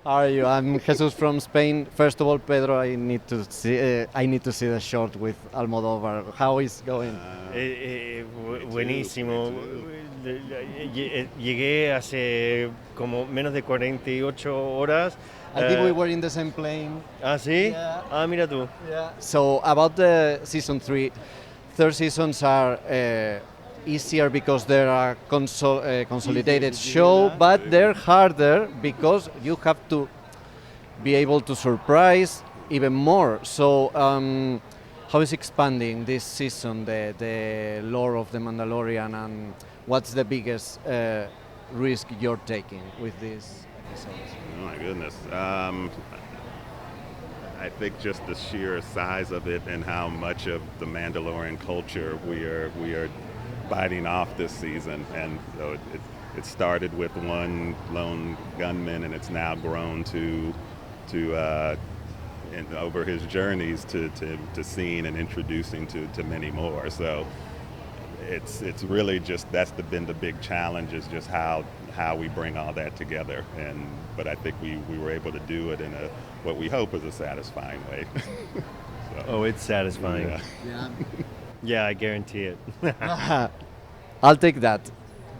How are you? I'm Jesus from Spain. First of all, Pedro, I need to see the short with Almodóvar. How is going? Buenísimo. Llegué hace como menos de 48 horas. I think we were in the same plane. ¿Ah, sí? Yeah. Ah, mira tú. Yeah. So about the season 3, third seasons are easier because they're a consolidated show, but they're harder because you have to be able to surprise even more. So how is expanding this season the lore of the Mandalorian, and what's the biggest risk you're taking with these episodes? Oh my goodness. I think just the sheer size of it and how much of the Mandalorian culture we are biting off this season, and so it started with one lone gunman, and it's now grown to and over his journeys to seeing and introducing to many more. So it's really just been the big challenge, is just how we bring all that together, but I think we were able to do it in what we hope is a satisfying way. So, Oh, it's satisfying. yeah. Yeah, I guarantee it. I'll take that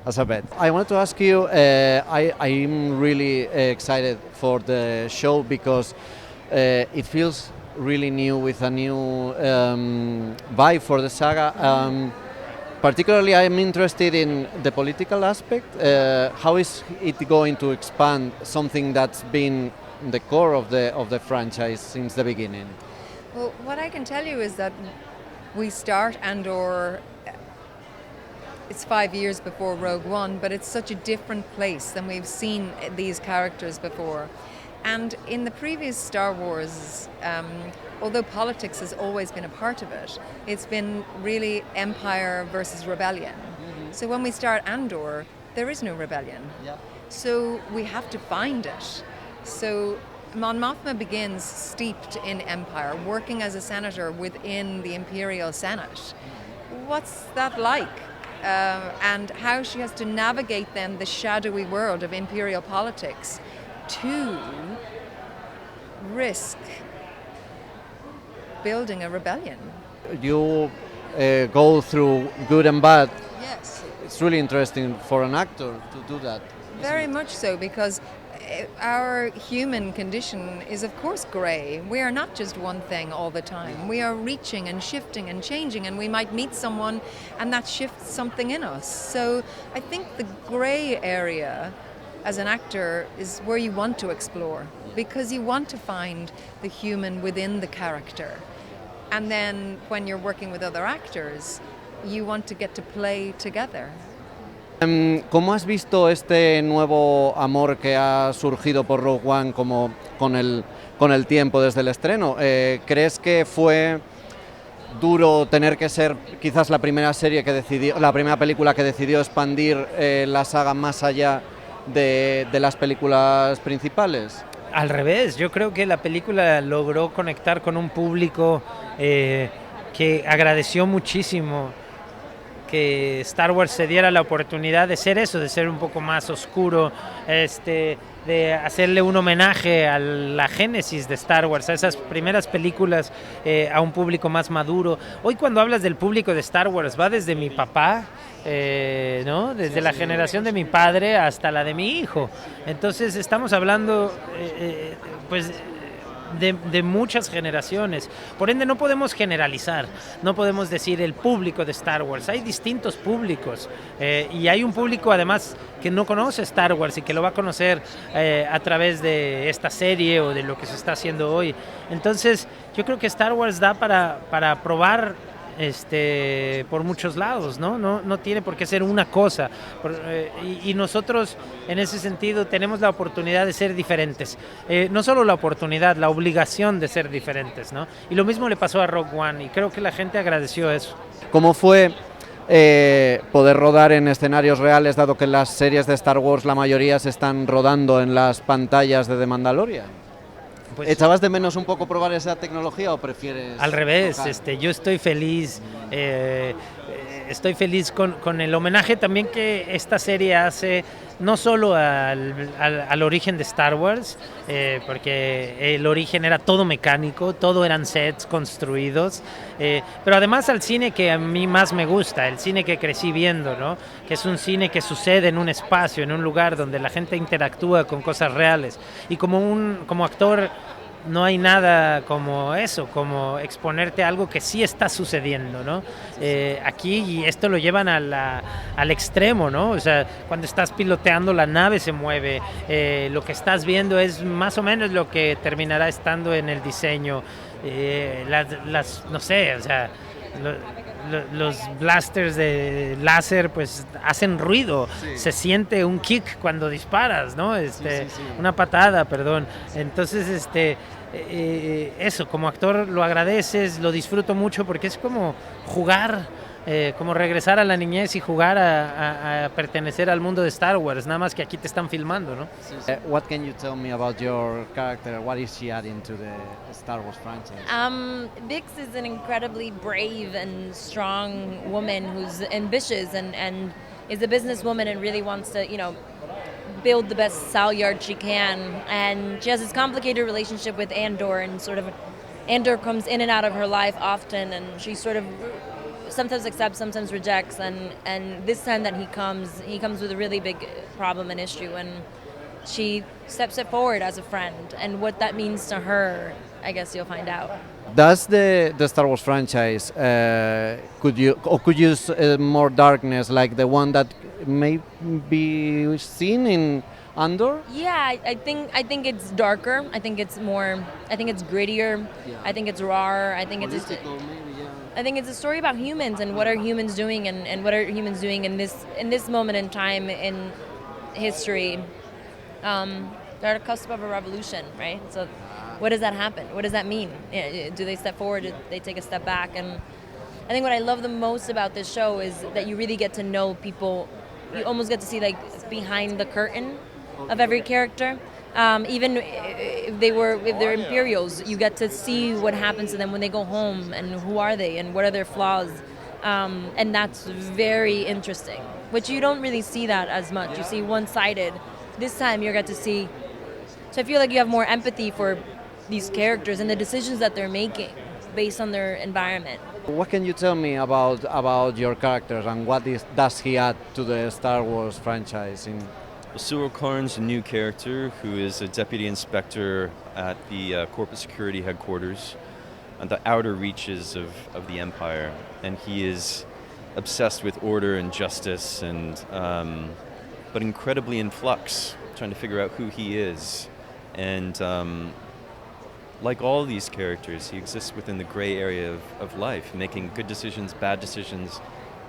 as a bet. I wanted to ask you, I'm really excited for the show because it feels really new, with a new vibe for the saga. Particularly, I'm interested in the political aspect. How is it going to expand something that's been the core of the franchise since the beginning? Well, what I can tell you is that we start Andor, it's 5 years before Rogue One, but it's such a different place than we've seen these characters before. And in the previous Star Wars, although politics has always been a part of it, it's been really empire versus rebellion. Mm-hmm. So when we start Andor, there is no rebellion. Yeah. So we have to find it. So Mon Mothma begins steeped in empire, working as a senator within the Imperial Senate. What's that like? And how she has to navigate then the shadowy world of imperial politics to risk building a rebellion. You go through good and bad. Yes. It's really interesting for an actor to do that. Very much so, because our human condition is of course grey. We are not just one thing all the time. We are reaching and shifting and changing, and we might meet someone and that shifts something in us. So I think the grey area as an actor is where you want to explore, because you want to find the human within the character. And then when you're working with other actors, you want to get to play together. ¿Cómo has visto este nuevo amor que ha surgido por Rogue One como con el tiempo desde el estreno? ¿Crees que fue duro tener que ser quizás la primera película que decidió expandir la saga más allá de las películas principales? Al revés, yo creo que la película logró conectar con un público que agradeció muchísimo que Star Wars se diera la oportunidad de ser eso, de ser un poco más oscuro, de hacerle un homenaje a la génesis de Star Wars, a esas primeras películas, a un público más maduro. Hoy cuando hablas del público de Star Wars va desde mi papá, ¿no? Desde la generación de mi padre hasta la de mi hijo. Entonces estamos hablando pues de muchas generaciones. Por ende no podemos generalizar, no podemos decir el público de Star Wars. Hay distintos públicos y hay un público además que no conoce Star Wars y que lo va a conocer a través de esta serie o de lo que se está haciendo hoy. Entonces yo creo que Star Wars da para probar por muchos lados, ¿no? No tiene por qué ser una cosa. Y nosotros, en ese sentido, tenemos la oportunidad de ser diferentes. No solo la oportunidad, la obligación de ser diferentes, ¿no? Y lo mismo le pasó a Rogue One, y creo que la gente agradeció eso. ¿Cómo fue poder rodar en escenarios reales, dado que las series de Star Wars, la mayoría se están rodando en las pantallas de The Mandalorian? Pues, ¿echabas de menos un poco probar esa tecnología o prefieres...? Al revés, yo estoy feliz estoy feliz con el homenaje también que esta serie hace no solo al origen de Star Wars, porque el origen era todo mecánico, todo eran sets construidos, pero además al cine que a mí más me gusta, el cine que crecí viendo, ¿no? Que es un cine que sucede en un espacio, en un lugar donde la gente interactúa con cosas reales. Y como actor no hay nada como eso, como exponerte a algo que sí está sucediendo, ¿no? Aquí, y esto lo llevan al extremo, ¿no? O sea, cuando estás piloteando la nave se mueve, lo que estás viendo es más o menos lo que terminará estando en el diseño. No sé, o sea, los blasters de láser pues hacen ruido, se siente un kick cuando disparas, ¿no? Una patada, perdón. Entonces, eso, como actor lo agradeces, lo disfruto mucho porque es como jugar, como regresar a la niñez y jugar a pertenecer al mundo de Star Wars, nada más que aquí te están filmando, ¿no? What can you tell me about your character? What is she adding to the Star Wars franchise? Bix is an incredibly brave and strong woman who's ambitious and is a businesswoman and really wants to, build the best Salyard she can. And she has this complicated relationship with Andor, and sort of Andor comes in and out of her life often, and she sort of sometimes accepts, sometimes rejects, and this time that he comes with a really big problem and issue, and she steps it forward as a friend, and what that means to her, I guess you'll find out. Does the Star Wars franchise could you use more darkness like the one that may be seen in Andor? Yeah, I think it's darker. I think it's more. I think it's grittier. Yeah. I think it's rawer. I think Political, maybe, yeah. I think it's a story about humans and what are humans doing and what are humans doing in this moment in time in history. They're at the cusp of a revolution, right? So, what does that happen? What does that mean? Do they step forward? Do they take a step back? And I think what I love the most about this show is that you really get to know people. You almost get to see like behind the curtain of every character. Even if they're Imperials, you get to see what happens to them when they go home and who are they and what are their flaws. And that's very interesting, which you don't really see that as much. You see one-sided. This time you get to see. So I feel like you have more empathy for these characters and the decisions that they're making based on their environment. What can you tell me about your characters and what does he add to the Star Wars franchise? Cyril Karn's a new character who is a deputy inspector at the corporate security headquarters on the outer reaches of the Empire, and he is obsessed with order and justice, and but incredibly in flux, trying to figure out who he is. And like all these characters, he exists within the gray area of life, making good decisions, bad decisions,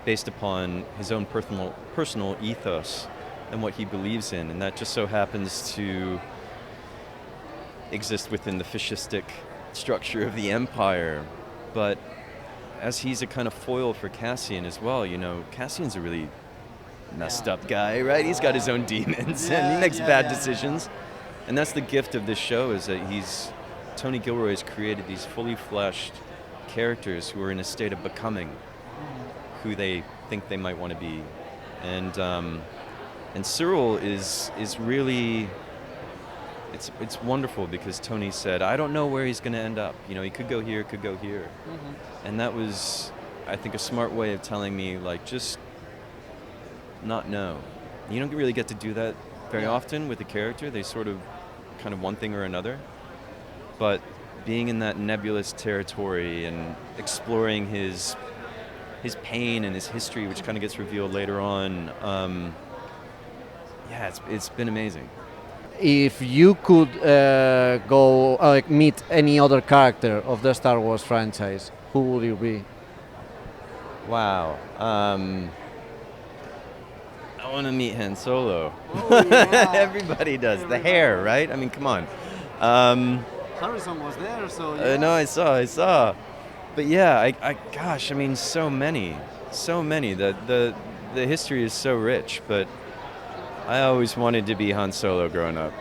based upon his own personal ethos and what he believes in, and that just so happens to exist within the fascistic structure of the Empire. But as he's a kind of foil for Cassian as well, Cassian's a really messed up guy, right? He's got his own demons and he makes bad decisions. And that's the gift of this show, is that Tony Gilroy has created these fully fleshed characters who are in a state of becoming who they think they might want to be. And Cyril is really, it's wonderful because Tony said, I don't know where he's going to end up. He could go here, could go here. Mm-hmm. And that was, I think, a smart way of telling me, like, just not know. You don't really get to do that very often with a character. They sort of kind of one thing or another. But being in that nebulous territory and exploring his pain and his history, which kind of gets revealed later on, it's been amazing. If you could go meet any other character of the Star Wars franchise, who would you be? Wow. I want to meet Han Solo. Oh, yeah. Everybody does. The hair, right? I mean, come on. Harrison was there, so yeah. No, I saw. But yeah, gosh, I mean, so many. The history is so rich, but I always wanted to be Han Solo growing up.